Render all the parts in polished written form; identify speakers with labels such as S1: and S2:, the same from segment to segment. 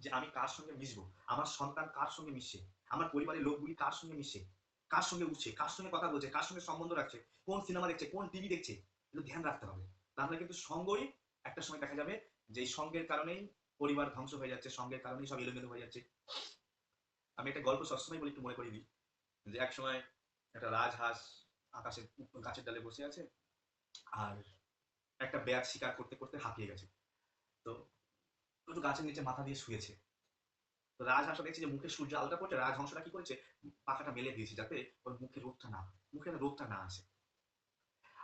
S1: যে আমি কার সঙ্গে মিশবো, আমার সন্তান কার সঙ্গে মিশছে, আমার পরিবারের লোকগুলি কার সঙ্গে মিশছে, কার সঙ্গে উঠছে, কার সঙ্গে কথা বলছে, কার সঙ্গে সম্বন্ধ রাখছে, কোন সিনেমা দেখছে, কোন টিভি দেখছে, এগুলো ধ্যান রাখতে হবে। তাহলে কিন্তু সঙ্গই একটা সময় দেখা যাবে যে এই সঙ্গের কারণেই পরিবার ধ্বংস হয়ে যাচ্ছে, সঙ্গের কারণেই সব এলোমেলো হয়ে যাচ্ছে। আমি একটা গল্প সবসময় বলি, একটু মনে করিয়ে দিই। যে এক সময় একটা রাজহাঁস আকাশের গাছের ডালে বসে আছে, আর একটা ব্যাঙ শিকার করতে করতে হাঁপিয়ে গেছে। তো একটু গাছের নিচে মাথা দিয়ে শুয়েছে। তো রাজহাঁসটা দেখছে যে মুখে সূর্য আলোটা পড়ছে, রাজহংসটা কি করেছে, পাখাটা মেলে দিয়েছে যাতে ওর মুখে রোদটা না আসে।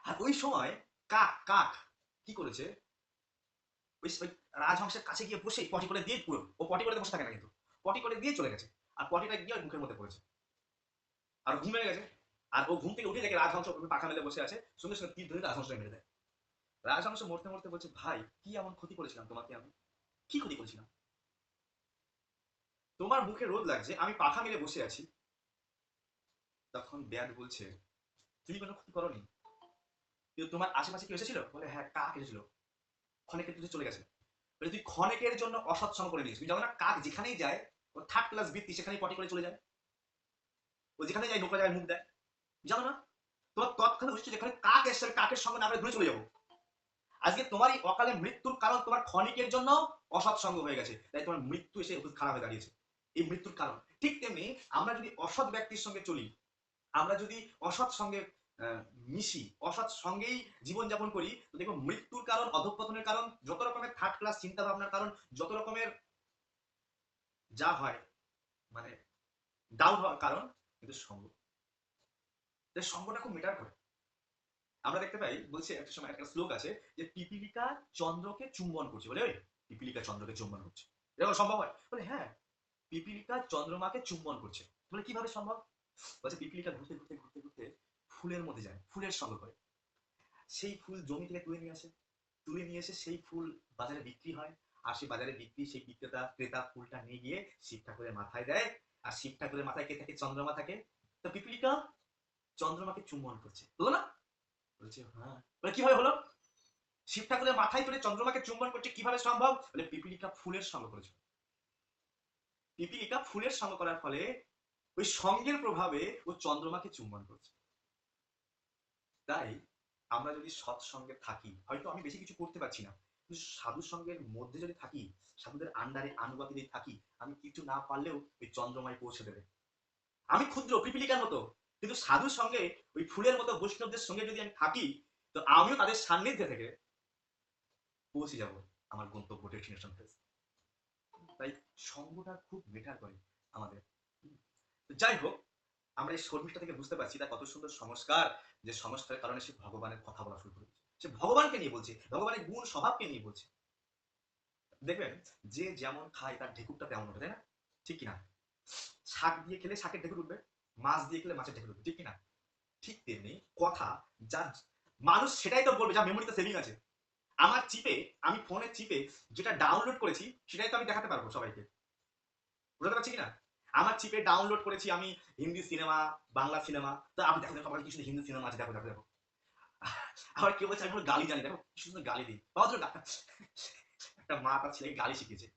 S1: আর ওই সময় কাক কাক কি করেছে, ওই রাজহংসের কাছে গিয়ে বসে পটি করে দিয়ে, পুরো ও পটি করে বসে থাকে না কিন্তু, পটি করে দিয়ে চলে গেছে, আর পটিটা গিয়ে ওর মুখের মধ্যে পড়েছে, আর ঘুমিয়ে গেছে। আর ও ঘুম থেকে উঠে দেখে রাজহংস পাখা মেলে বসে আছে, সঙ্গে সঙ্গে তীর ধরে রাজহংসটাকে মেরে দেয়। রাজহংস মরতে মরতে বলছে, ভাই কি এমন ক্ষতি করেছিলাম তোমাকে, আমি কি ক্ষতি করেছিলাম, তোমার মুখে রোদ লাগছে, আমি পাখা মেলে বসে আছি। তখন ব্যাদ বলছে, তুমি কোনো ক্ষতি করনি, কিন্তু তোমার আশেপাশে কি এসেছিল, বলে হ্যাঁ কাক এসেছিল, ক্ষণেকের তুই চলে গেছে। বলে তুই ক্ষণেকের জন্য অসৎসঙ্গ করে দিয়েছিস, তুই জানো না কাক যেখানেই যায়, ও থার্ড ক্লাস বৃত্তি সেখানেই পটি করে চলে যায়, ও যেখানে যায় নোকরা যায় মুখ দেয়, জানো না? তোমার তৎক্ষণাৎ উচিত যেখানে কাক এসছে কাকের সঙ্গে না আমরা দূরে চলে যাবো। আজকে তোমার এই অকালে মৃত্যুর কারণ তোমার ক্ষণিকের জন্য অসৎসঙ্গ হয়ে গেছে, তাই তোমার মৃত্যু এসে খারাপ হয়ে দাঁড়িয়েছে, এই মৃত্যুর কারণ। ঠিক তেমনি আমরা যদি অসৎ ব্যক্তির সঙ্গে চলি, আমরা যদি অসৎ সঙ্গে মিশি, অসৎ সঙ্গেই জীবনযাপন করি, তো দেখো মৃত্যুর কারণ, অধঃপতনের কারণ, যত রকমের থার্ড ক্লাস চিন্তা ভাবনার কারণ, যত রকমের যা হয়, মানে ডাউন হওয়ার কারণ কিন্তু সঙ্গ। সঙ্গটা খুব মেটার করে। আমরা দেখতে পাই, বলছে একটা সময় একটা শ্লোক আছে যে পিপীলিকা চন্দ্রকে চুম্বন করছে, বলে ওই পিপীলিকা চন্দ্রকে চুম্বন করছে, এরকম সম্ভব হয়? বলে হ্যাঁ, পিপীলিকা চন্দ্রমাকে চুম্বন করছে। বলে কিভাবে সম্ভব? বলছে পিপীলিকা ঘুরতে ঘুরতে ঘুরতে ঘুরতে ফুলের মধ্যে যায়, ফুলের সঙ্গ করে, সেই ফুল জমি থেকে তুলে নিয়ে আসে, তুলে নিয়ে এসে সেই ফুল বাজারে বিক্রি হয়, আর সেই বাজারে বিক্রি, সেই বিক্রেতা ক্রেতা ফুলটা নিয়ে গিয়ে শিব ঠাকুরের মাথায় দেয়, আর শিব ঠাকুরের মাথায় কে থাকে, চন্দ্রমা থাকে। তো পিপীলিকা চন্দ্রমাকে চুম্বন করছে, হলো না? বলছে হ্যাঁ। বলে কিভাবে হলো? শিব ঠাকুরের মাথায় তুলে চন্দ্রমাকে চুম্বন করছে, কিভাবে সম্ভব? বলে পিপীলিকা ফুলের সঙ্গ করেছে, পিপীলিকা ফুলের সঙ্গ করার ফলে ওই সঙ্গের প্রভাবে ও চন্দ্রমাকে চুম্বন করছে। তাই আমরা যদি সৎসঙ্গে থাকি, হয়তো আমি বেশি কিছু করতে পারছি না, কিন্তু সাধু সঙ্গের মধ্যে যদি থাকি, সাধুদের আন্ডারে আনুগত্যে যদি থাকি, আমি কিছু না পারলেও ওই চন্দ্রমায় পৌঁছে দেবে। আমি ক্ষুদ্র পিপীলিকার মতো, কিন্তু সাধুর সঙ্গে, ওই ফুলের মতো বৈষ্ণবদের সঙ্গে যদি আমি থাকি, তো আমিও তাদের সান্নিধ্যে থেকে পৌঁছে যাব আমার গন্তব্য, ডেস্টিনেশন প্লেস। তাই সঙ্গটা খুব মেটার করে আমাদের। যাই হোক, আমরা এই শর্মিষ্ঠা থেকে বুঝতে পারছি তার কত সুন্দর সংস্কার, যে সংস্কারের কারণে সে ভগবানের কথা বলা শুরু করেছে, সে ভগবানকে নিয়ে বলছে, ভগবানের গুণ স্বভাবকে নিয়ে বলছে। দেখবেন, যে যেমন খায় তার ঢেকুরটা তেমন ওঠে, তাই না? ঠিক কিনা? শাক দিয়ে খেলে শাকের ঢেকুর উঠবে, মাছ দিয়ে খেলে মাছের ঢেকুর উঠবে, ঠিক কিনা? ঠিক তেমনি কথা, যা মানুষ সেটাই তো বলবে যা মেমোরিতে সেভিং আছে। আমার চিপে, আমি ফোনের চিপে যেটা ডাউনলোড করেছি সেটাই তো আমি দেখাতে পারবো সবাইকে, বুঝতে পারছি কিনা? আমার চিপে ডাউনলোড করেছি আমি হিন্দি সিনেমা, বাংলা সিনেমা, তো আপনি দেখো দেখো আমার কি সুন্দর হিন্দি সিনেমা আছে, দেখো দেখো দেখো। আবার কেউ বলছে আমি কোনো গালি জানি, দেখো কি সুন্দর গালি দিই, বাবা তোর একটা মা তার ছেলেকে গালি শিখিয়েছে,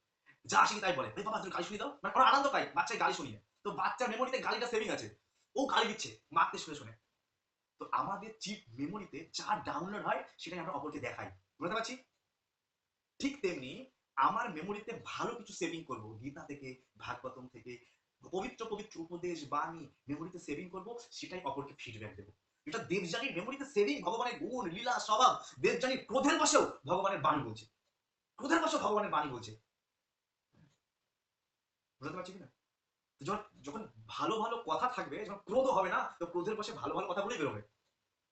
S1: যা শিখি তাই বলে, বাবা তোর গালি শুনিয়ে দাও, মানে ওরা আনন্দ পায় বাচ্চাকে গালি শুনিয়ে। তো বাচ্চার মেমোরিতে গালিটা সেভিং আছে, ও গালি দিচ্ছে মারতে শুনে শুনে। তো আমাদের চিপ মেমোরিতে যা ডাউনলোড হয় সেটাই আমরা অপরকে দেখাই, বুঝতে পারছি? ঠিক তেমনি আমার মেমোরিতে ভালো কিছু সেভিং করব, গীতা থেকে, ভাগবতম থেকে, পবিত্র পবিত্র উপদেশ বাণী মেমোরিতে সেভিং করব, সেটাই অপরকে ফিডব্যাক দেবো। এটা দেবযানীর মেমোরিতে সেভিং, ভগবানের গুণ লীলা স্বভাব, দেবযানী ক্রোধের বসেও ভগবানের বাণী বলছে, ক্রোধের বসেও ভগবানের বাণী বলছে, বুঝতে পারছি কিনা? যখন যখন ভালো ভালো কথা থাকবে, যখন ক্রোধ হবে না, তো ক্রোধের বসে ভালো ভালো কথাগুলোই বেরোবে।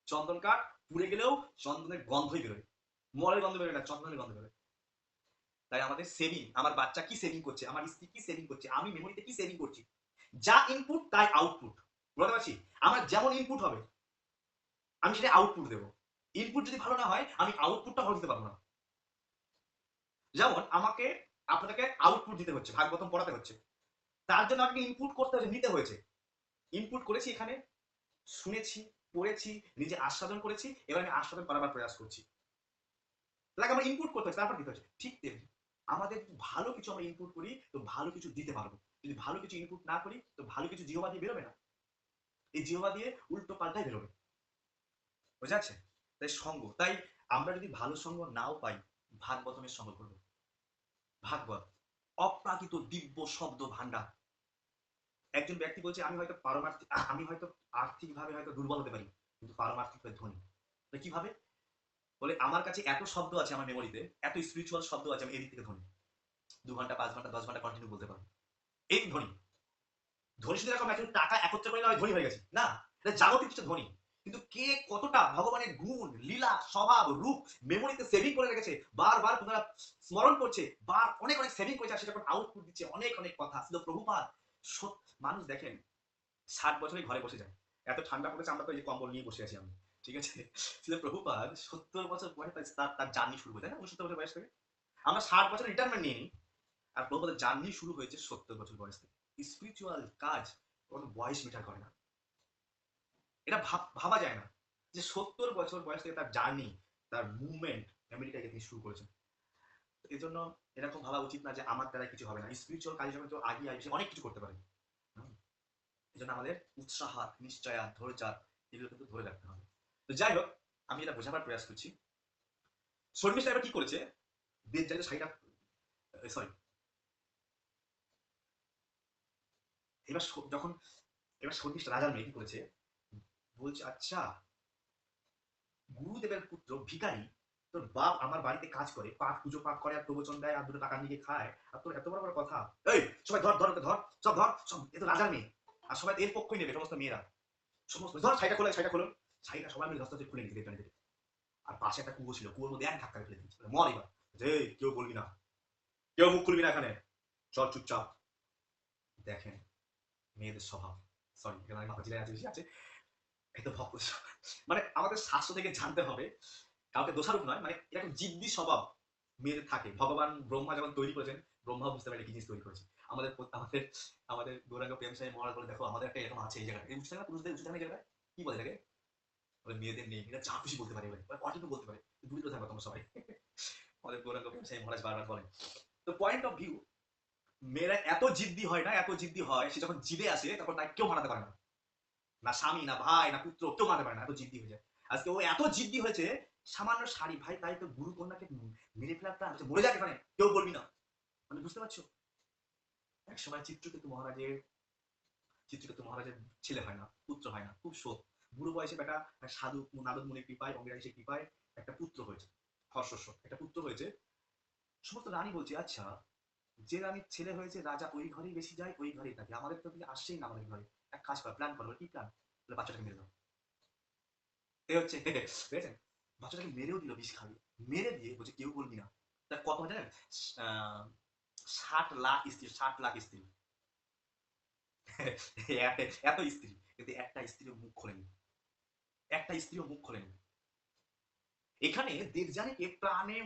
S1: চন্দন কাঠ পুড়ে গেলেও চন্দনের গন্ধই বেরোয়, মলের গন্ধ বেরোয় না, চন্দনের গন্ধ বেরোয়। তাই আমাদের সেভিং, আমার বাচ্চা কি সেভিং করছে, আমার স্ত্রী কি সেভিং করছে, আমি মেমোরিতে কি সেভিং করছি, যা ইনপুট তাই আউটপুট, বুঝতে পারছি? আমার যেমন ইনপুট হবে আমি সেটা আউটপুট দেবো। ইনপুট যদি ভালো না হয় আমি আউটপুটটা ভালো দিতে পারবো না। যেমন আমাকে আপনাকে আউটপুট দিতে হচ্ছে, ভাগবতম পড়াতে হচ্ছে, তার জন্য আমাকে ইনপুট করতে হচ্ছে, নিতে হয়েছে। ইনপুট করেছি এখানে, শুনেছি, পড়েছি, নিজে আস্বাদন করেছি, এবার আমি আস্বাদন করাবার প্রয়াস করছি, তাহলে আমার ইনপুট করতে হচ্ছে, তারপর দিতে হচ্ছে। ঠিক তেমনি আমাদের ভালো কিছু আমরা ইনপুট করি তো ভালো কিছু দিতে পারবো, যদি ভালো কিছু ইনপুট না করি তো ভালো কিছু জিহবা দিয়ে বেরোবে না, এই জিহবা দিয়ে উল্টো পাল্টাই বেরোবে। বোঝা যাচ্ছে? তাই সঙ্গ, তাই আমরা যদি ভালো সঙ্গ নাও পাই, ভাগবতমের সঙ্গ করবো। ভাগবত অপ্রাকৃত দিব্য শব্দ ভান্ডার। একজন ব্যক্তি বলছে আমি হয়তো আর্থিকভাবে হয়তো দুর্বল হতে পারি, কিন্তু পারমার্থিকভাবে ধনী। কিভাবে? বলে আমার কাছে এত শব্দ আছে আমার মেমোরিতে, এত স্পিরিচুয়াল শব্দ আছে, আমি এদিক থেকে ধনী। 2 ঘন্টা 5 ঘন্টা 10 ঘন্টা কন্টিনিউ বলতে পারবো, এই ধনী। ধনী শুধু এরকম একজন টাকা একত্র করে আমি ধনী হয়ে গেছি না, এটা জাগতিক কিছু ধনী। কিন্তু কে কতটা ভগবানের গুণ লীলা স্বভাব রূপ মেমোরিতে সেভিং করে রেখেছে, বারবার পুনরা স্মরণ করছে, অনেক অনেক সেভিং করেছে, আর সেটা আউটপুট দিচ্ছে অনেক অনেক কথা। শুধু প্রভুপাদ মানুষ দেখেন 60 বছরই ঘরে বসে যায়, এত ঠান্ডা পড়েছে, আমরা তো এই যে কম্বল নিয়ে বসে আছি আমি, ঠিক আছে। শুধু প্রভুপাদ 70 বছর বয়সে তার জার্নি শুরু হয়ে যায় না, 69 বছর বয়স থেকে। আমরা 60 বছর রিটায়ারমেন্ট নিয়ে নিই, আর প্রভুপাদের জার্নি শুরু হয়েছে 70 বছর বয়স থেকে। স্পিরিচুয়াল কাজ কোনো বয়স মিটার করে না, এটা ভাবা যায় না যে 70 বছর বয়স থেকে তার জার্নি, তার মুভমেন্ট আমেরিকায় তিনি শুরু করেছেন। এই জন্য এরকম ভাবা উচিত না যে আমার দ্বারা কিছু হবে না। স্পিরিচুয়াল কাজে যখন কেউ আগিয়ে আসে অনেক কিছু করতে পারে। এই জন্য আমাদের উৎসাহ নিশ্চয়া ধৈর্য এগুলো কিন্তু ধরে রাখতে হবে। তো যাই হোক, আমি এটা বোঝাবার প্রয়াস করছি। শর্মিষ্ঠা এবার কি করেছে, বেদ চাইতে শাড়িটা, সরি, এবার যখন এবার শর্মিষ্ঠা রাজার মেয়ে কি করেছে, বলছে আচ্ছা গুরুদেবের পুত্র ভিখারি, তোর বাপ আমার বাড়িতে কাজ করে, পাঠ পুজো পাঠ করে আর প্রবচন দেয় আর 2 টাকা নিয়ে খায়, আর তোর এত বড় বড় কথা, এই সবাই ধর ধর ওকে ধর, সব ধর, সব এ তো রাজার মেয়ে, আর সবাই এর পক্ষই নেবে, সমস্ত মেয়েরা সমস্ত ধর, শাড়িটা খোলো, শাড়িটা খোলো, শাড়িটা সবাই মিলে ধস্তে খুলে নিতে দেখতে। আর পাশে একটা কুয়ো ছিল, কুয়োর মধ্যে এক ধাক্কা ফেলে দিয়েছে, মর এবার, যে কেউ বলবি না, কেউ মুখ খুলবি না এখানে, চল চুপচাপ। দেখেন মেয়েদের স্বভাব, সরি এখানে মাথা চিলাই আছে, বেশি আছে, এই তো ভক্ত মানে আমাদের শাস্ত্র থেকে জানতে হবে, কাউকে দোষারোপ নয়, মানে এরকম জিদ্দি স্বভাব মেয়েদের থাকে। ভগবান ব্রহ্মা যখন তৈরি করেছেন, ব্রহ্মা বুঝতে পারলে কি জিনিস তৈরি করেছে। আমাদের আমাদের আমাদের গৌরাঙ্গ প্রেম সাহেব মহারাজ বলে, দেখো আমাদের একটা এরকম আছে এই জায়গায়, এই উঠছে না পুরুষদের উঠছে না এই জায়গায়, কি বলে এটাকে, বলে মেয়েদের নেই, এটা যা খুশি বলতে পারে, এবার কটিটু বলতে পারে, দূরে থাকবে তোমরা সবাই। আমাদের গৌরাঙ্গ প্রেম সাহেব মহারাজ বারবার বলেন। তো পয়েন্ট অফ ভিউ, মেয়েরা এত জিদ্দি হয় না, এত জিদ্দি হয়, সে যখন জিদে আসে তখন তাকে কেউ মানাতে পারে না, না স্বামী না ভাই না পুত্র, কেউ মানাতে পারে না, এত জিদ্দি হয়ে যায়। আজকে ও এত জিদ্দি হয়েছে, সামান্য শাড়ি ভাই, তাই তো গুরু কন্যাকে মেরে ফেলার প্ল্যান, মরে যাক এখানে, কেউ বলবি না, মানে বুঝতে পারছো। একসময় চিত্রকেতু মহারাজের ছেলে হয় না, পুত্র হয় না, খুব শোক, বুড়ো বয়সে বেটা সাধু নারদ মুনির কৃপায় অঙ্গরাজের কৃপায় একটা পুত্র হয়েছে, হর্ষস্ব একটা পুত্র হয়েছে। সমস্ত রানী বলছে আচ্ছা, যে রানীর ছেলে হয়েছে রাজা ওই ঘরেই বেশি যায়, ওই ঘরেই থাকে, আমাদের তো দিকে আসছেই না আমাদের ঘরে, এক কাজ কর, প্ল্যান করো, কি প্ল্যান, বলে বাচ্চাটাকে মেরে দাও। এ হচ্ছে বুঝেছেন, বাচ্চাটাকে মেরেও দিল, বিষ খাবি, মেরে দিয়ে বলছে কেউ বলবি না। তার কত হয় জানেন, 60 লাখ স্ত্রী, 60 লাখ স্ত্রী, এত স্ত্রী, কিন্তু একটা স্ত্রীও মুখ খোলেনি, একটা স্ত্রীও মুখ খোলেনি। এখানে দেবযানীকে প্রাণে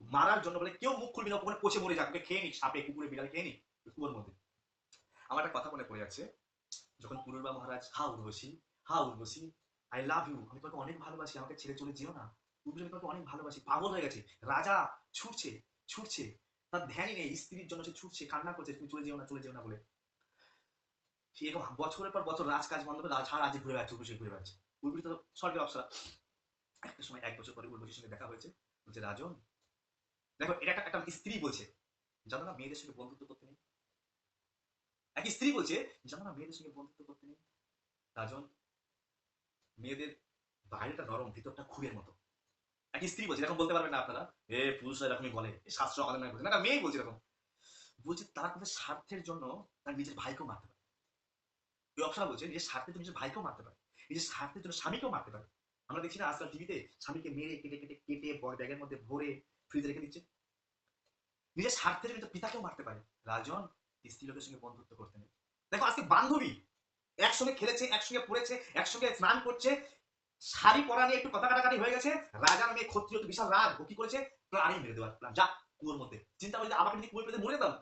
S1: মারার জন্য বলে কেউ মুখ খুলবি না, ওখানে পচে মরে যাক, ওকে খেয়ে নিক, সাপে কুকুরে বিড়ালে খেয়ে নিক কুয়োর মধ্যে। আমার একটা কথা মনে পড়ে যাচ্ছে, যখন পুরুরবা মহারাজ, হা উর্বশী, আই লাভ ইউ, আমি তোমাকে অনেক ভালোবাসি, আমাকে ছেড়ে চলে যেও না, উর্বশী আমি তোমাকে অনেক ভালোবাসি, পাগল হয়ে গেছে। রাজা ছুটছে ছুটছে, তার ধ্যানই নেই, স্ত্রীর জন্য সে ছুটছে, কান্না করছে, তুমি চলে যেও না, চলে যেও না বলে। সে এরকম বছরের পর বছর রাজকাজ বন্ধ করে সারা রাজ্যে ঘুরে বেড়াচ্ছে, উর্বশী ঘুরে বেড়াচ্ছে। উর্বশী তো স্বর্গের অপ্সরা। একটা সময় 1 বছর পরে উর্বশীর সঙ্গে দেখা হয়েছে, বলছে রাজন, দেখো এটা একটা স্ত্রী বলছে, জানো না মেয়েদের সঙ্গে বন্ধুত্ব করতে নেই, এক স্ত্রী বলছে, জানো না মেয়েদের সঙ্গে বন্ধুত্ব করতে নেই, রাজন মেয়েদের বাইরেটা নরম, ভিতরটা খুঁড়ের মতো। এক স্ত্রী বলছে, এরকম বলতে পারবেন না আপনারা, পুরুষরা এরকমই বলে, শাস্ত্র আমাদের নয় বলছে না, মেয়ে বলছে এরকম, বলছে তারা তাদের স্বার্থের জন্য তার নিজের ভাইকেও মারতে পারে। ওই অপশন বলছে নিজের স্বার্থের জন্য নিজের ভাইকেও মারতে পারে, নিজের স্বার্থের জন্য স্বামীকেও মারতে পারে। আমরা দেখছি না আজকাল টিভিতে, স্বামীকে মেরে কেটে কেটে কেটে ব্যাগের মধ্যে ভরে ফ্রিজে রেখে দিচ্ছে। নিজের স্বার্থের জন্য পিতাকেও মারতে পারে। রাজন স্ত্রী লোকের সঙ্গে বন্ধুত্ব করতে নেই। দেখো আজকে বান্ধবী একসঙ্গে খেলেছে, একসঙ্গে পড়েছে, একসঙ্গে স্নান করছে, শাড়ি পরা নিয়ে একটু কথা কাটাকাটি হয়ে গেছে, রাজার মেয়ে ক্ষত্রিয় বিশাল রাগ, ও কি করেছে, প্রাণী মেরে দেওয়ার প্ল্যান, যা কুয়োর মধ্যে, চিন্তা করলে আমাকে যদি কুয়োর মধ্যে মরে যেতাম,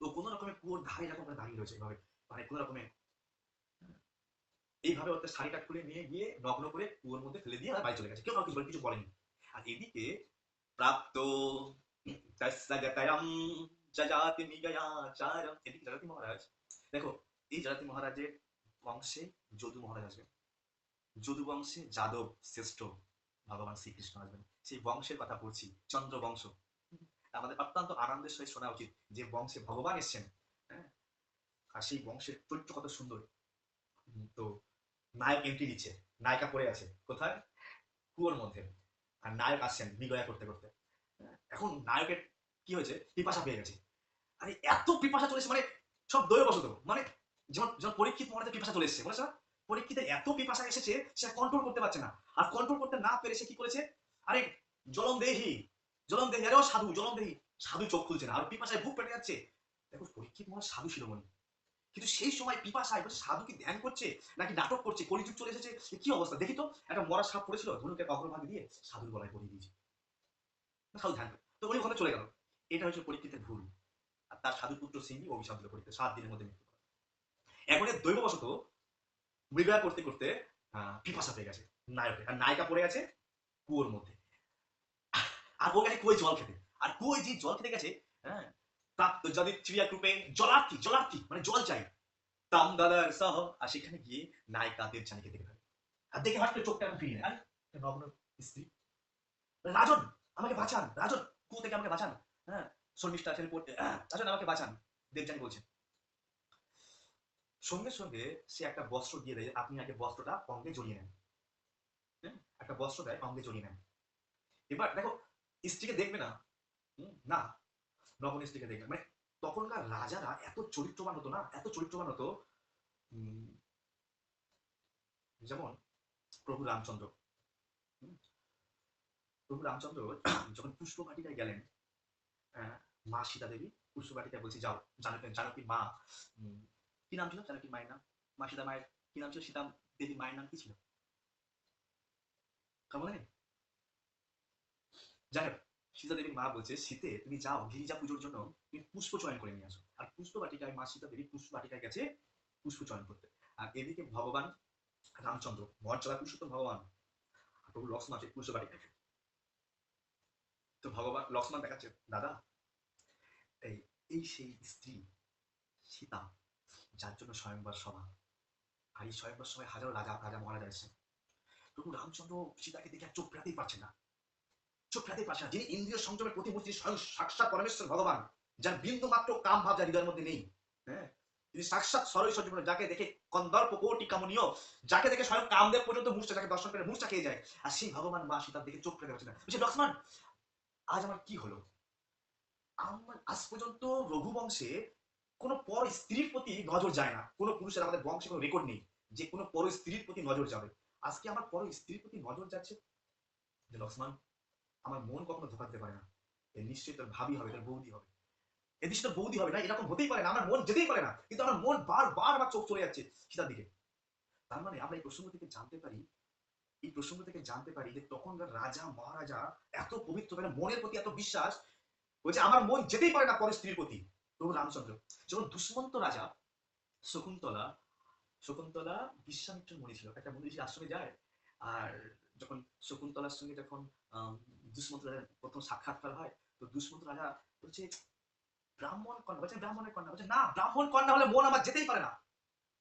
S1: তো কোনো রকমের কুয়োর ধারে এরকম করে দাঁড়িয়ে রয়েছে এইভাবে, মানে কোনো রকমের এইভাবে ওর শাড়িটা খুলে নিয়ে গিয়ে নগ্ন করে কুয়োর মধ্যে ফেলে দিয়ে আর বাড়ি চলে গেছে, কেউ কাউকে কিছু বলেনি। আর এদিকে প্রাপ্ত তস্যগতরম যজাতি মিগয়াচারম। এদিকে যজাতি মহারাজ, দেখো এই যজাতি মহারাজের বংশে যদু মহারাজ আসবেন, যদু বংশে যাদব শ্রেষ্ঠ ভগবান শ্রীকৃষ্ণ আসবেন। সেই বংশের কথা বলছি, চন্দ্র বংশ। আমাদের অত্যন্ত আনন্দের সহিত শোনা উচিত যে বংশে ভগবান এসছেন। হ্যাঁ, আর সেই বংশের চরিত্র কত সুন্দর। তো নায়ক এন্ট্রি নিচ্ছে, নায়িকা পড়ে আছে কোথায়, কুয়োর মধ্যে, আর নায়ক আসছেন বিগয়া করতে করতে। এখন নায়কের কি হয়েছে, পিপাসা পেয়ে গেছে। আরে এত পিপাসা চলে এসেছে, মানে সব দৈববশত, মানে যেমন যেমন পরীক্ষিত মহারাজের পিপাসা চলে এসেছে, বলেছে না, পরীক্ষিতের এত পিপাসা এসেছে সে কন্ট্রোল করতে পারছে না। আর কন্ট্রোল করতে না পেরে সে কি করেছে, আরে জলম দেহি, জলম দেহি, আরে ও সাধু জলম দেহি, সাধু চোখ খুলছে না, আর পিপাসায় বুক পেটে যাচ্ছে। দেখো পরীক্ষিত মহারাজ সাধু শিরোমণি, কিন্তু সেই সময় পিপাসায় বলছে সাধু কি ধ্যান করছে নাকি নাটক করছে, কলিযুগ চলে এসেছে, কি অবস্থা দেখি তো। একটা মরা সাপ পড়েছিল, ধনুকের অগ্রভাগ দিয়ে সাধুর গলায় পরিয়ে দিয়েছে, সাধু ধ্যান করে। তো উনি ওখানে চলে গেল। এটা হচ্ছে পরীক্ষিতের ভুল। আর তার সাধু পুত্র সিংহী অভিশাপ দিল পরীক্ষিত, 7 দিনের মধ্যে মৃত্যু। এখন এর দৈববশত মৃগয়া করতে করতে পিপাসা পেয়ে গেছে নায়কের, আর নায়িকা পড়ে গেছে কুয়োর মধ্যে। আর ও গেছে কুয়োয় জল খেতে, আর কুয়োয় যে জল খেতে গেছে, হ্যাঁ, প্রাপ্ত যদি চিড়িয়া রূপে জলার্থী, জলার্থী মানে জল চাই, তাম দাদার সহ। আর সেখানে গিয়ে নায়িকা দেবযানীকে দেখে ফেলে, আর দেখে হাঁটতে চোখটা এখন ফিরিয়ে নেয়, আরে নগ্ন স্ত্রী, রাজন আমাকে বাঁচান, রাজন কুয়ো থেকে আমাকে বাঁচান। হ্যাঁ, শর্মিষ্ঠা ছেলে পড়তে, রাজন আমাকে বাঁচান, দেবযানী বলছেন। সঙ্গে সঙ্গে সে একটা বস্ত্র দিয়ে দেয়, আপনি আগে বস্ত্রটা অঙ্গে জড়িয়ে নেন। হ্যাঁ, একটা বস্ত্র দেয়, অঙ্গে জড়িয়ে নেন। এবার দেখো স্ত্রীকে দেখবে না, না, নবন স্ত্রীকে দেখবে, মানে তখনকার রাজারা এত চরিত্রবান হতো না, এত চরিত্রবান হতো। উম, যেমন প্রভু রামচন্দ্র, হুম, প্রভু রামচন্দ্র যখন পুষ্প বাটিকায় গেলেন, আহ, মা সীতা দেবী পুষ্প বাটিকায় বলছে যাও, জানকীর মা, কি নাম ছিল জানকীর মায়ের নাম, মা সীতা মায়ের কি নাম ছিল, সীতা দেবী মায়ের নাম কি ছিল, কেমন নেই, যাই হোক, সীতা দেবীর মা বলছে শীতে তুমি যাও গিরিজা পুজোর জন্য, তুমি পুষ্প চয়ন করে নিয়ে আসো। আর পুষ্প বাটিকায় মা সীতা দেবী পুষ্প বাটিকায় গেছে পুষ্প চয়ন করতে। আর এদিকে ভগবান রামচন্দ্র মর্যাদা পুরুষোত্তম ভগবান, আর প্রভু লক্ষ্মণ আছে পুষ্প বাটিকায়। তো ভগবান লক্ষ্মণ দেখাচ্ছে দাদা, এই এই সেই স্ত্রী সীতা, যার জন্য স্বয়ংবর সভা, আর এই স্বয়ংবর সভায় হাজারো রাজা রাজা মহারাজা এসেছেন। প্রভু রামচন্দ্র সীতাকে দেখে আর চোখ ফেরাতেই পারছেন না, চোখ ফেরাতেই পারছেন না। যিনি ইন্দ্রিয় সংযমের প্রতিমূর্তি, স্বয়ং সাক্ষাৎ পরমেশ্বর ভগবান, যার বিন্দু মাত্র কাম ভাব যার হৃদয়ের মধ্যে নেই। হ্যাঁ, তিনি সাক্ষাৎ সরই সজ্জন, যাকে দেখে কন্দর্প কোটি কামনীয়, যাকে দেখে স্বয়ং কামদেব পর্যন্ত মূর্ছা, যাকে দর্শন করে মূর্ছা খেয়ে যায়। আর সেই ভগবান মা সীতার দেখে চোখ ফেরাতে পারছে না, বলছে লক্ষ্মণ আজ আমার কি হলো, আমার আজ পর্যন্ত রঘুবংশে কোনো পর স্ত্রীর প্রতি নজর যায় না, কোনো পুরুষের আমাদের বংশে কোনো রেকর্ড নেই যে কোনো পর স্ত্রীর প্রতি নজর যাবে। আজকে আমার পর স্ত্রীর প্রতি নজর যাচ্ছে, যে লক্ষ্মণ আমার মন কখনো ধোকা দিতে পারে না, এর নিশ্চয়ই তোর ভাবি হবে, তোর বৌদি হবে, এ নিশ্চয় তোর বৌদি হবে না, এরকম হতেই পারে না, আমার মন যেতেই পারে না, কিন্তু আমার মন বারবার আমার চোখ চলে যাচ্ছে সীতার দিকে। তার মানে আমরা এই প্রসঙ্গ থেকে জানতে পারি, এই প্রসঙ্গ থেকে জানতে পারি যে তখনকার রাজা মহারাজা এত পবিত্র, মানে মনের প্রতি এত বিশ্বাস, বলছে আমার মন যেতেই পারে না পরের স্ত্রীর প্রতি। প্রভু রামচন্দ্র যেমন দুষ্মন্ত রাজা শকুন্তলা, শকুন্তলা বিশ্বামিত্র মণি ছিল, একটা মনীষী আশ্রমে যায়। আর যখন শকুন্তলার সঙ্গে যখন দুষ্মন্ত রাজার প্রথম সাক্ষাৎকার হয়, তো দুষ্মন্ত রাজা বলছে ব্রাহ্মণ কন্যা, বলছে ব্রাহ্মণের কন্যা, বলছে না ব্রাহ্মণ কন্যা হলে মন আমার যেতেই পারে না,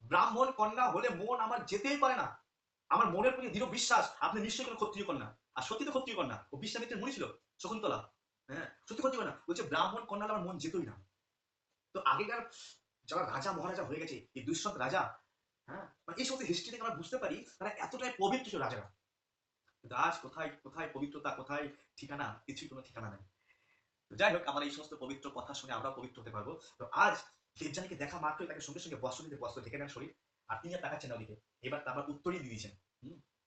S1: ব্রাহ্মণ কন্যা হলে মন আমার যেতেই পারে না, আমার মনের প্রতি দৃঢ় বিশ্বাস আপনি নিশ্চয়ই কোনো ক্ষত্রিয় কন্যা। আর সত্যি তো ক্ষত্রিয় কন্যা, ও বিশ্বামিত্রের মণি ছিল শকুন্তলা, হ্যাঁ সত্যি ক্ষত্রিয় কন্যা, বলছে ব্রাহ্মণ কন্যা হলে আমার মন যেতই না। তো আগেকার যারা রাজা মহারাজা হয়ে গেছে, এই দুঃসন্ত রাজা, হ্যাঁ, মানে এই সমস্ত হিস্ট্রি থেকে আমরা বুঝতে পারি তারা এতটাই পবিত্র ছিল রাজারা। কিন্তু আজ কোথায় কোথায় পবিত্রতা, কোথায় ঠিকানা, কিছুই কোনো ঠিকানা নেই। যাই হোক, আমার এই সমস্ত পবিত্র কথা শুনে আমরা পবিত্র হতে পারবো। তো আজ দেবযানীকে দেখা মাত্রই তাকে সঙ্গে সঙ্গে বস্ত্র দিতে, বস্ত্র ঢেকে নেন শরীর, আর তিনি আর তাকাচ্ছেন না ওদিকে। এবার তারপর উত্তরই দিয়ে দিয়েছেন,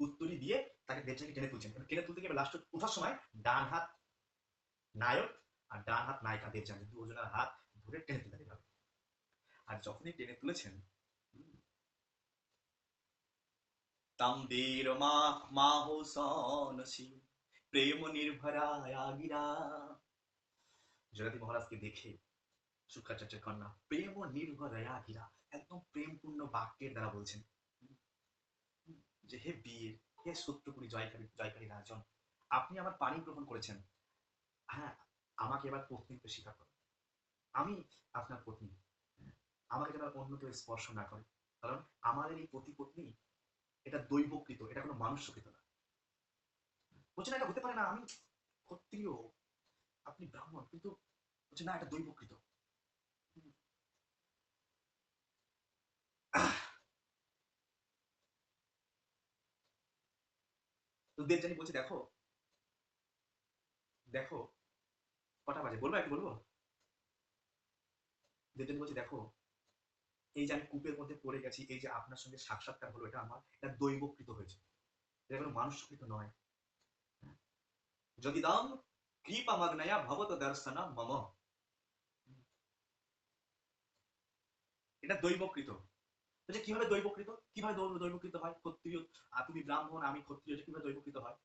S1: উত্তরই দিয়ে তাকে দেবযানীকে টেনে তুলছেন। টেনে তুলতে গিয়ে লাস্ট উঠার সময় ডান হাত নায়ক আর ডান হাত নায়িকা দেবযানী দুজনের হাত ধরে টেনে তুলে হবে। আর যখনই টেনে তুলেছেন, তাম্বীর মাহো সনসি প্রেম নির্ভরায়া গিরা। জগতী মহারাজকে দেখে শুক্রাচার্যের কন্যা প্রেম নির্ভরায়া গিরা, একদম প্রেমপূর্ণ বাক্যের দ্বারা বলছেন যে হে বীর, হে শত্রুপুরী জয়কারী জয়কারী রাজন, আপনি আমার পানি গ্রহণ করেছেন। হ্যাঁ, আমাকে এবার পত্নীত্ব স্বীকার করো। আমি আপনার পত্নী। আমাকে যেন অন্য কেউ স্পর্শ না করে, কারণ আমাদের এই পতি পত্নী এটা দৈবকৃত, এটা কোনো মানুষ্যকৃত না। বলছে না এটা হতে পারে না, আমি ক্ষত্রিয়, আপনি ব্রাহ্মণ, কিন্তু বলছে না এটা দৈবকৃত। তো দেবযানী বলছে দেখো, দেখো কটা বাজে বলবো, একটু বলবো। দেবযানী বলছে দেখো, এই যে আমি কূপের মধ্যে পড়ে গেছি, এই যে আপনার সঙ্গে সাক্ষাৎকার হলো, এটা আমার এটা দৈবকৃত হয়েছে, এটা কোনো মানুষকৃত নয়। যদি দাম কৃপা মাগ্নয়া ভবত দর্শনা মম, এটা দৈবকৃত। বলছে কিভাবে দৈবকৃত, কিভাবে দৈবকৃত হয়? ক্ষত্রিয় তুমি ব্রাহ্মণ, আমি ক্ষত্রিয়, কিভাবে দৈবকৃত হয়?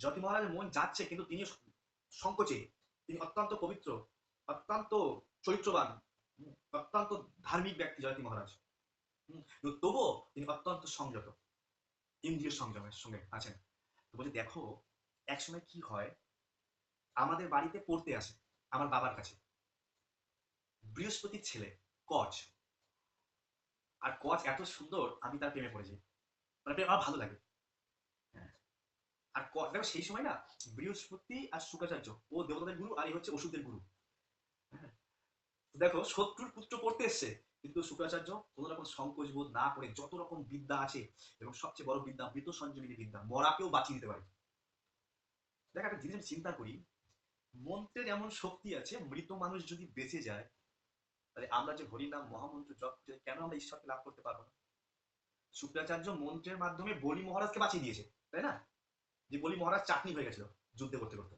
S1: যতি মহারাজের মন যাচ্ছে, কিন্তু তিনি সংকোচে, তিনি অত্যন্ত পবিত্র, অত্যন্ত চরিত্রবান, অত্যন্ত ধার্মিক ব্যক্তি জয়তী মহারাজ। তবুও তিনি অত্যন্ত সংযত, ইন্দ্রিয় সংযমের সঙ্গে আছেন। তো বলছে দেখো, একসময় কি হয়, আমাদের বাড়িতে পড়তে আসে আমার বাবার কাছে বৃহস্পতির ছেলে কচ। আর কচ এত সুন্দর, আমি তার প্রেমে পড়ে যাই, মানে আমার ভালো লাগে। হ্যাঁ। আর দেখো সেই সময় না, বৃহস্পতি আর শুক্রাচার্য, ও দেবতাদের গুরু আর এই হচ্ছে ওষুধের গুরু। হ্যাঁ। দেখো শত্রুর পুত্র পড়তে এসছে, কিন্তু শুক্রাচার্য কোন রকম সংকোচ বোধ না করে যত রকম বিদ্যা আছে, এবং সবচেয়ে বড় বিদ্যা মৃত সঞ্জীবিনী বিদ্যা, মরাকেও বাঁচিয়ে দিতে পারে। দেখ একটা জিনিস আমি চিন্তা করি, মন্ত্রের এমন শক্তি আছে, মৃত মানুষ যদি বেঁচে যায়, তাহলে আমরা যে হরিনাম মহামন্ত্র জপ করে কেন আমরা ঈশ্বরকে লাভ করতে পারবো না? শুক্রাচার্য মন্ত্রের মাধ্যমে বলি মহারাজকে বাঁচিয়ে দিয়েছে, তাই না? যে বলি মহারাজ চাকনি হয়ে গেছিল যুদ্ধে করতে করতে,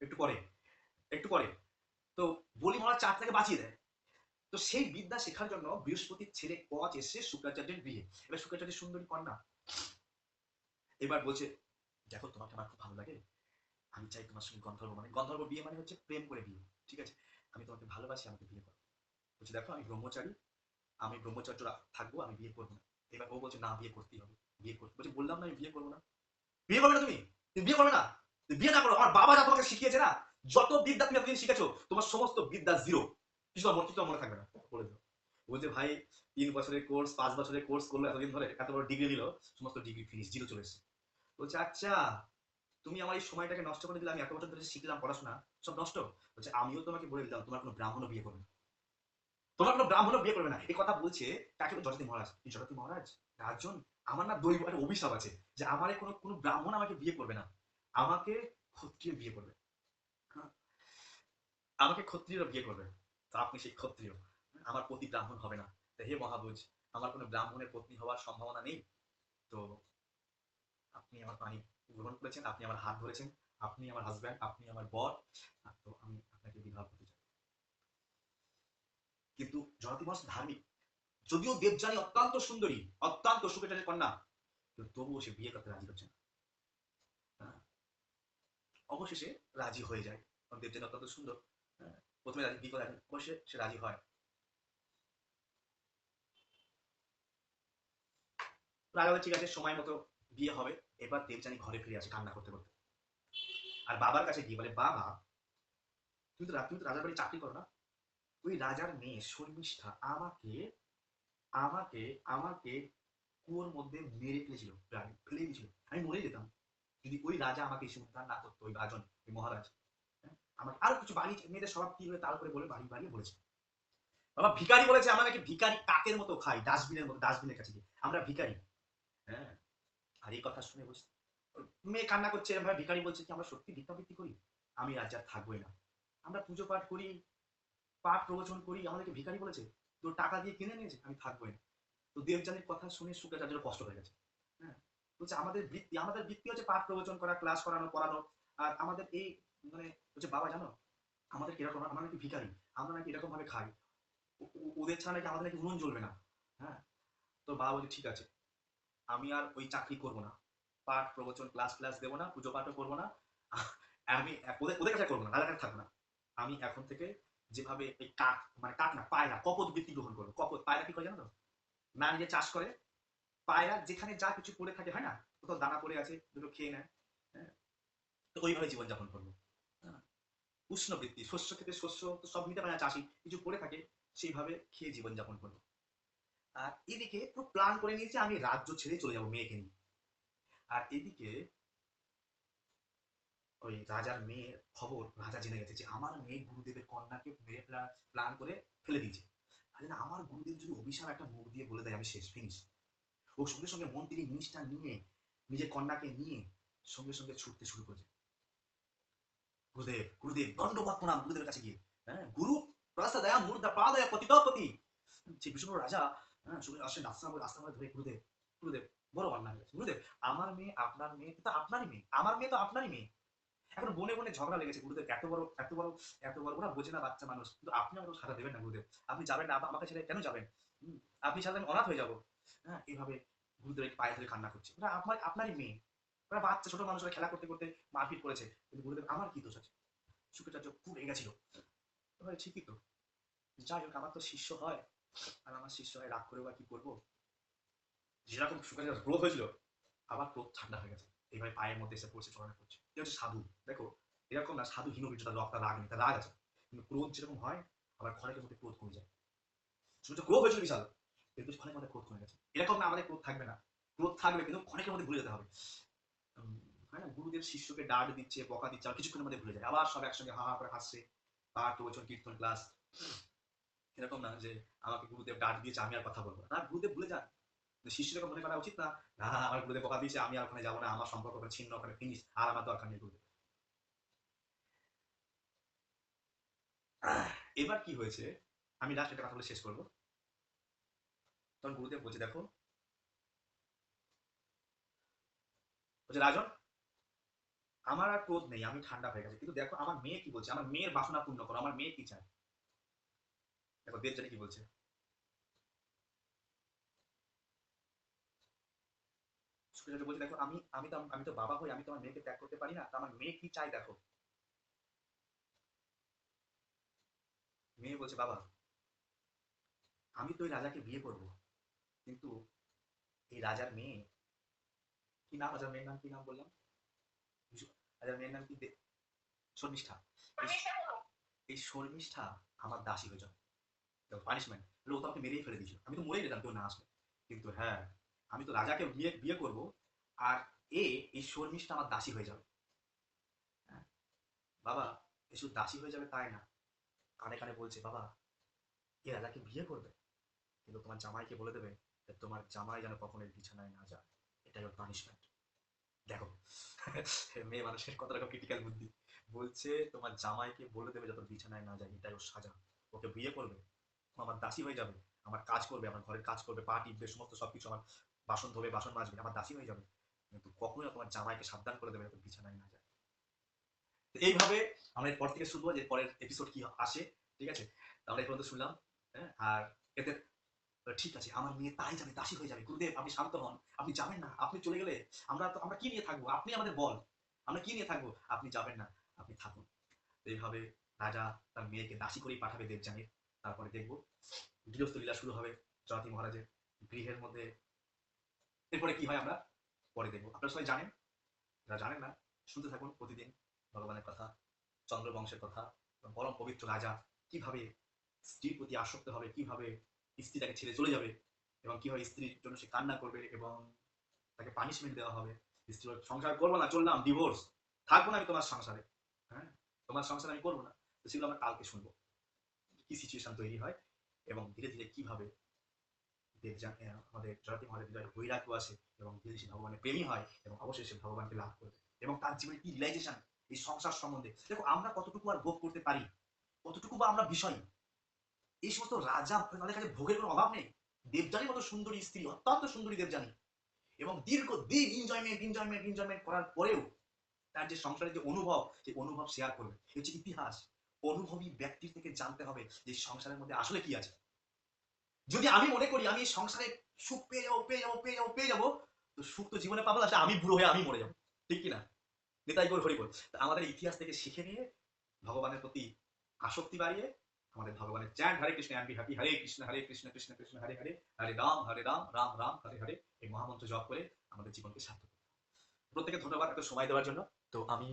S1: একটু পরে, একটু পরে, তো বলি মহারাজ চাক থেকে বাঁচিয়ে দেয়। তো সেই বিদ্যা শেখার জন্য বৃহস্পতির ছেলে কচ এসে শুক্রাচার্যের গৃহে। এবার শুক্রাচার্যের সুন্দরী কন্যা এবার বলছে দেখো তোমাকে আমার খুব ভালো লাগে, আমি চাই তোমার সঙ্গে গন্ধর্ব, মানে গন্ধর্ব বিয়ে মানে হচ্ছে প্রেম করে বিয়ে, ঠিক আছে? আমি তোমাকে ভালোবাসি, আমাকে বিয়ে করো। বলছে দেখো আমি ব্রহ্মচারী, আমি ব্রহ্মচর্য থাকবো, আমি বিয়ে করবো না। এবার ও বলছে না বিয়ে করতেই হবে, বিয়ে করতে। বলছে বললাম না আমি বিয়ে করবো না। বিয়ে করবে না তুমি, তুমি বিয়ে করবে না, তুমি বিয়ে না করো। আমার বাবা যা তোমাকে শিখিয়েছে না, যত বিদ্যা তুমি এতদিন শিখেছো, তোমার সমস্ত বিদ্যা জিরো, কিছু কিছু মনে থাকবে না, বলে দিল। বলছে ভাই 3 বছরের কোর্স, 5 বছরের কোর্স করলো, এতদিন ধরে এত বড় ডিগ্রি নিল, সমস্ত ডিগ্রি ফিনিশ, জিরো চলে এসেছে। বলছে আচ্ছা, তুমি আমার এই সময়টাকে নষ্ট করে দিলে, আমি এত বছর ধরে শিখলাম পড়াশোনা, সব নষ্ট। বলছে আমিও তোমাকে বলে দিলাম, তোমার কোনো ব্রাহ্মণ বিয়ে করবে না, তোমার কোনো ব্রাহ্মণ বিয়ে করবে না। এই কথা বলছে কাকে? জগতী মহারাজ। জগতী মহারাজ রাজন, আমার না দৈব একটা অভিশাপ আছে, যে আমার কোনো কোনো ব্রাহ্মণ আমাকে বিয়ে করবে না, আমাকে ক্ষত্রিয় বিয়ে করবে। হ্যাঁ, আমাকে ক্ষত্রিয়রা বিয়ে করবে। তো আপনি সেই ক্ষত্রিয়, আমার পতি ব্রাহ্মণ হবে না। হে মহাবুজ, আমার কোনো ব্রাহ্মণের পত্নী হওয়ার সম্ভাবনা নেই। তো আপনি আমার পানি গ্রহণ করেছেন, আপনি আমার হাত ধরেছেন, আপনি আমার হাজব্যান্ড, আপনি আমার বর, তো আমি আপনাকে বিবাহ করতে চাই। কিন্তু জনতি মহারাজ ধার্মিক, যদিও দেবযানী অত্যন্ত সুন্দরী, অত্যন্ত সুখেটারের কন্যা, কিন্তু তবুও সে বিয়ে করতে রাজি হচ্ছে না। হ্যাঁ, অবশেষে রাজি হয়ে যায়, কারণ দেবযানী অত্যন্ত সুন্দর। হ্যাঁ, প্রথমে রাজি, বিয়ে করে অবশ্যই সে রাজি হয়। রাজা ঠিক আছে, সময় মতো বিয়ে হবে। এবার দেবযানী ঘরে ফিরে আসে কান্না করতে করতে, আর বাবার কাছে গিয়ে বলে বাবা, তুমি তো রাজার বাড়ি চাকরি করো না, ওই রাজার মেয়ে শর্মিষ্ঠা আমাকে আমাকে আমাকে কুয়োর মধ্যে মেরে ফেলেছিল, প্রায় ফেলে দিয়েছিল, আমি মরে যেতাম যদি ওই রাজা আমাকে এসে উদ্ধার না করতো, ওই রাজন, ওই মহারাজ। হ্যাঁ, আমাকে আরো কিছু বাড়ি, মেয়েদের স্বভাব কি হয়ে তার উপরে বলে বাড়ি বাড়িয়ে বলেছে। বাবা ভিখারি বলেছে, আমরা নাকি ভিখারি কাকের মতো খাই, ডাস্টবিনের মতো, ডাস্টবিনের কাছে গিয়ে আমরা ভিখারি। হ্যাঁ, আর এই কথা শুনে বলছে, মেয়ে কান্না করছে এরকম ভাবে, ভিখারি বলছে কি আমরা সত্যি ভিক্ষাবৃত্তি করি, আমি আজ আর থাকবোই না, আমরা পুজো পাঠ করি, পাঠ প্রবচন করি, আমাদেরকে ভিখারি বলেছে, তো টাকা দিয়ে কিনে নিয়েছে, আমি থাকবোই না। তো দেবযানীর কথা শুনে শুক্রাচার্যের কষ্ট হয়ে গেছে। হ্যাঁ, বলছে আমাদের বৃত্তি হচ্ছে পাঠ প্রবচন করা, ক্লাস করানো, পড়ানো, আর আমাদের এই মানে বলছে বাবা জানো আমাদের কিরকম, আমরা নাকি ভিখারি, আমরা নাকি এরকম ভাবে খাই, ওদের ছাড়া নাকি আমাদের নাকি উনুন জ্বলবে না। হ্যাঁ, তো বাবা বলছে ঠিক আছে, আমি আর ওই চাকরি করব না, পাঠ প্রবচন ক্লাস ক্লাস দেবো না, পুজো পাঠও করবো না, আমি ওদের ওদের কাছে করবো না, রাজার কাছে থাকবো না। আমি এখন থেকে যেভাবে এই কাক, মানে কাক না পায়রা, কপত বৃত্তি গ্রহণ করবো। কপত পায়রা কি করে জানো তো, না নিজে চাষ করে, পায়রা যেখানে যা কিছু পড়ে থাকে, হয় না, কোথাও দানা পড়ে আছে দুটো খেয়ে নেয়। হ্যাঁ, তো ওইভাবে জীবনযাপন করবো। উষ্ণবৃত্তি, শস্য খেতে শস্য তো সব নিতে পারে না চাষি, কিছু পড়ে থাকে, সেইভাবে খেয়ে জীবনযাপন করবো। আর এদিকে পুরো প্ল্যান করে নিয়েছি আমি রাজ্য ছেড়ে চলে যাবো মেয়েকে নিয়ে। আর এদিকে ওই রাজার মেয়ের খবর রাজা জেনে গেছে যে আমার মেয়ে গুরুদেবের কন্যাকে মেরে ফেলার প্ল্যান করে ফেলে দিয়েছে। আর না, আমার গুরুদেব যদি অভিশাপ একটা মুখ দিয়ে বলে দেয় আমি শেষ, ফিনিশ। ও সঙ্গে সঙ্গে মন্ত্রী মিনিস্টার নিয়ে নিজের কন্যাকে নিয়ে সঙ্গে সঙ্গে ছুটতে শুরু করেছে। গুরুদেব গুরুদেব দণ্ডবত প্রণাম গুরুদেবের কাছে গিয়ে, হ্যাঁ গুরু প্রস্তা দয়া মূর্ধা পাদয়া পতিতপতি। সেই বিষ্ণু রাজা, হ্যাঁ সঙ্গে আসেন রাস্তা ধরে, গুরুদেব গুরুদেব বড় অন্যায় হয়েছে গুরুদেব, আমার মেয়ে আপনার মেয়ে তো আপনারই মেয়ে, আমার মেয়ে তো আপনারই মেয়ে। এখন বনে বনে ঝগড়া লেগেছে গুরুদেব, এত বড় ওরা বোঝে না বাচ্চা মানুষ, কিন্তু আপনি আমাকে সাজা দেবেন না গুরুদেব, আপনি যাবেন না, আমাকে ছেড়ে কেন যাবেন? আপনি ছাড়লে আমি অনাথ হয়ে যাবো। হ্যাঁ এইভাবে গুরুদেব পায়ে ধরে কান্না করছে, ওরা আপনারই মেয়ে, ওরা বাচ্চা ছোট মানুষরা খেলা করতে করতে মারপিট করেছে, কিন্তু গুরুদেব আমার কি দোষ আছে? শুক্রাচার্য খুব রেগে গেছিল। ঠিকই তো, যাই হোক আমার তো শিষ্য হয়, আর আমার শিষ্য হয় রাগ করে বা কি করবো। যেরকম শুক্রাচার্য ক্রোধ হয়েছিল, আবার ক্রোধ ঠান্ডা হয়ে গেছে, এইভাবে পায়ের মধ্যে এসে পড়ছে, চরণে পড়ছে। এ হচ্ছে সাধু, দেখো এরকম না, সাধু হীনবীর্য, তার রক্ত রাগ নেই, তার রাগ আছে, কিন্তু ক্রোধ যেরকম হয় আবার ক্ষণেকের মধ্যে ক্রোধ কমে যায়। সূর্য ক্রোধ হয়েছিল বিশাল, কিন্তু ক্ষণের মধ্যে ক্রোধ কমে গেছে। এরকম না আমাদের ক্রোধ থাকবে না, ক্রোধ থাকবে কিন্তু ক্ষণেকের মধ্যে ভুলে যেতে হবে। হয় না, গুরুদেব শিষ্যকে ডাক দিচ্ছে, বকা দিচ্ছে, আর কিছুক্ষণের মধ্যে ভুলে যায়, আবার সব একসঙ্গে হা হা করে হাসছে, পাঠ প্রবচন কীর্তন ক্লাস। এরকম না যে আমাকে গুরুদেব ডাক দিয়েছে আমি আর কথা বলবো না, গুরুদেব ভুলে যান। শিষ্যকে মনে করা উচিত না, না আমার গুরুদেব বকা দিয়েছে আমি আর ওখানে যাবো না, আমার সম্পর্ক ওখানে ছিন্ন, ওখানে ফিনিশ, আর আমার দরকার নেই গুরুদেব। এবার কি হয়েছে, আমি লাস্ট একটা কথা বলে শেষ করবো। তখন গুরুদেব বলছে দেখো, বলছে রাজন আমার আর ক্রোধ নেই, আমি ঠান্ডা হয়ে গেছে, কিন্তু দেখো আমার মেয়ে কি বলছে, আমার মেয়ের বাসনা পূর্ণ করো, আমার মেয়ে কি চায়। দেখো দেবযানী কি বলছে, শুক্রাচার্য বলছে দেখো আমি তো বাবা হই, আমি তো আমার মেয়েকে ত্যাগ করতে পারি না, তো আমার মেয়ে কি চাই দেখো। মেয়ে বলছে বাবা আমি তো ওই রাজাকে বিয়ে করব, কিন্তু এই রাজার মেয়ে, কি নাম রাজার মেয়ের নাম, কি নাম বললাম, রাজার মেয়ের নাম কি, শর্মিষ্ঠা। এই শর্মিষ্ঠা আমার দাসী হয়ে যাবে, পানিশমেন্ট, ও তো আমাকে মেরেই ফেলে দিয়েছিল, আমি তো মরেই যেতাম কেউ না আসলে, কিন্তু হ্যাঁ আমি তো রাজাকে বিয়ে বিয়ে করব, আর এই শর্মিষ্ঠা আমার দাসী হয়ে যাবে। হ্যাঁ, বাবা এ শুধু দাসী হয়ে যাবে তাই না, কানে কানে বলছে বাবা এ রাজাকে বিয়ে করবে, কিন্তু তোমার জামাইকে বলে দেবে যে তোমার জামাই যেন কখনো এই বিছানায় না যায়, এটাই ওর পানিশমেন্ট। দেখো মেয়ে মানুষের কত রকম ক্রিটিক্যাল বুদ্ধি, বলছে তোমার জামাইকে বলে দেবে যত বিছানায় না যায়, এটাই ওর সাজা, ওকে বিয়ে করবে, ও আমার দাসী হয়ে যাবে, আমার কাজ করবে, আমার ঘরের কাজ করবে, পা টিপবে, সমস্ত সবকিছু, আমার বাসন ধোবে, বাসন মাজবে, আমার দাসী হয়ে যাবে, কিন্তু কখনোই না তোমার জামাইকে সাবধান করে দেবে যত বিছানায় না যায়। তো এইভাবে আমরা এরপর থেকে শুনবো যে পরের এপিসোড কি আসে, ঠিক আছে, আমরা এই পর্যন্ত শুনলাম। হ্যাঁ আর এতে ঠিক আছে আমার মেয়ে তাই যাবে, দাসী হয়ে যাবে, গুরুদেব আপনি শান্ত হন, আপনি যাবেন না, আপনি চলে গেলে আমরা কি নিয়ে থাকবো, আপনি আমাদের বল, আমরা কি নিয়ে থাকবো, আপনি যাবেন না, আপনি থাকুন। এইভাবে রাজা তার মেয়েকে দাসী করেই পাঠাবে দেবযানীর। তারপরে দেখবো গৃহস্থ লীলা শুরু হবে জয়তী মহারাজের গৃহের মধ্যে, এরপরে কি হয় আমরা পরে দেখবো। আপনারা সবাই জানেন, যারা জানেন না শুনতে থাকুন প্রতিদিন ভগবানের কথা, চন্দ্রবংশের কথা, এবং পরম পবিত্র রাজা কিভাবে স্ত্রীর প্রতি আসক্ত হবে, কিভাবে স্ত্রী তাকে ছেড়ে চলে যাবে, এবং কিভাবে স্ত্রীর জন্য সে কান্না করবে এবং তাকে পানিশমেন্ট দেওয়া হবে, স্ত্রী সংসার করবো না, চললাম ডিভোর্স, থাকবো না আমি তোমার সংসারে, হ্যাঁ তোমার সংসার আমি করবো না। তো সেগুলো আমরা কালকে শুনবো কি সিচুয়েশন তৈরি হয়, এবং ধীরে ধীরে কিভাবে আমাদের জয়তী মহারাজের বৈরাগ্য আসে, এবং ধীরে ধীরে ভগবানের প্রেমী হয়, এবং অবশেষে ভগবানকে লাভ করবে, এবং তার জীবনে কি রিয়েলাইজেশন এই সংসার সম্বন্ধে। দেখো আমরা কতটুকু আর ভোগ করতে পারি, কতটুকু বা আমরা বিষয়, এই সমস্ত রাজা তাদের কাছে ভোগের কোনো অভাব নেই। দেবযানীর মতো সুন্দরী স্ত্রী, অত্যন্ত সুন্দরী দেবযানী, এবং দীর্ঘদিন এনজয়মেন্ট করার পরেও তার যে সংসারের যে অনুভব, সেই অনুভব শেয়ার করবে, এই হচ্ছে ইতিহাস। অনুভবী ব্যক্তির থেকে জানতে হবে যে সংসারের মধ্যে আসলে কি আছে। যদি আমি মনে করি আমি সংসারে সুখ পেয়ে যাবো, তো সুখ তো জীবনে পাবো না, আমি বুড়ো হয়ে আমি মরে যাবো, ঠিক কিনা? নিতাই গৌর হরিবল। আমাদের ইতিহাস থেকে শিখে নিয়ে ভগবানের প্রতি আসক্তি বাড়িয়ে আমাদের ভগবানের chant Hare Krishna and be happy, Hare Krishna Krishna Krishna Hare Hare, Hare Rama Rama Rama Hare Hare, এই মহামন্ত্র জপ করে আমাদের জীবনকে সার্থক। প্রত্যেকে ধন্যবাদ এত সময় দেওয়ার জন্য। তো আমি